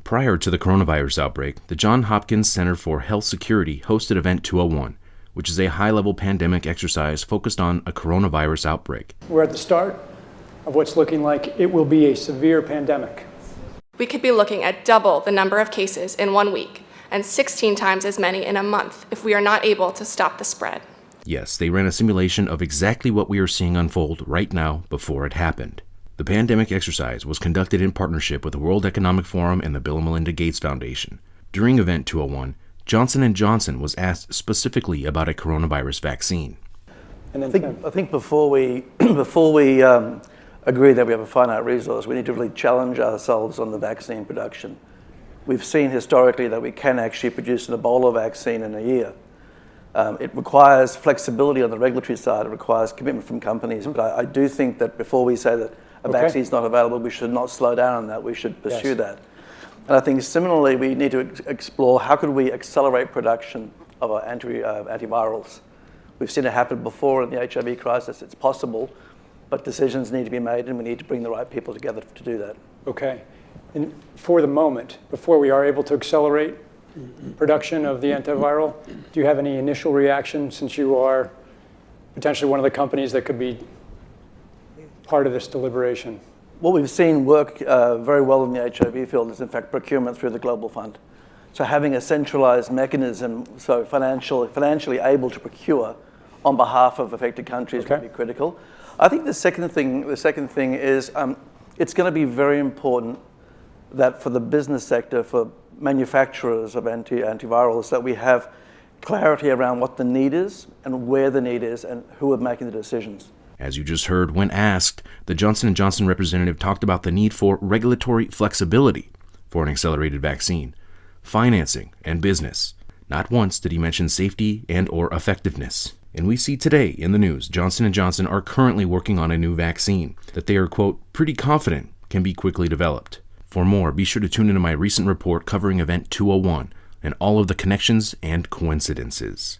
Prior to the coronavirus outbreak, the Johns Hopkins Center for Health Security hosted Event 201, which is a high-level pandemic exercise focused on a coronavirus outbreak. We're at the start of what's looking like it will be a severe pandemic. We could be looking at double the number of cases in 1 week and 16 times as many in a month if we are not able to stop the spread. Yes, they ran a simulation of exactly what we are seeing unfold right now before it happened. The pandemic exercise was conducted in partnership with the World Economic Forum and the Bill and Melinda Gates Foundation. During Event 201, Johnson & Johnson was asked specifically about a coronavirus vaccine. And I think before we agree that we have a finite resource, we need to really challenge ourselves on the vaccine production. We've seen historically that we can actually produce an Ebola vaccine in a year. It requires flexibility on the regulatory side. It requires commitment from companies. But I do think that before we say that a vaccine is not available, we should not slow down on that. We should pursue that. And I think similarly, we need to explore how could we accelerate production of our antivirals. We've seen it happen before in the HIV crisis. It's possible, but decisions need to be made, and we need to bring the right people together to do that. Okay. And for the moment, before we are able to accelerate production of the antiviral, do you have any initial reaction, since you are potentially one of the companies that could be part of this deliberation? What we've seen work very well in the HIV field is, in fact, procurement through the Global Fund. So having a centralized mechanism, so financially able to procure on behalf of affected countries would be critical. I think the second thing is it's going to be very important that for the business sector, for manufacturers of antivirals, that we have clarity around what the need is and where the need is and who are making the decisions. As you just heard, when asked, the Johnson & Johnson representative talked about the need for regulatory flexibility for an accelerated vaccine, financing, and business. Not once did he mention safety and/or effectiveness. And we see today in the news, Johnson & Johnson are currently working on a new vaccine that they are, quote, pretty confident can be quickly developed. For more, be sure to tune into my recent report covering Event 201 and all of the connections and coincidences.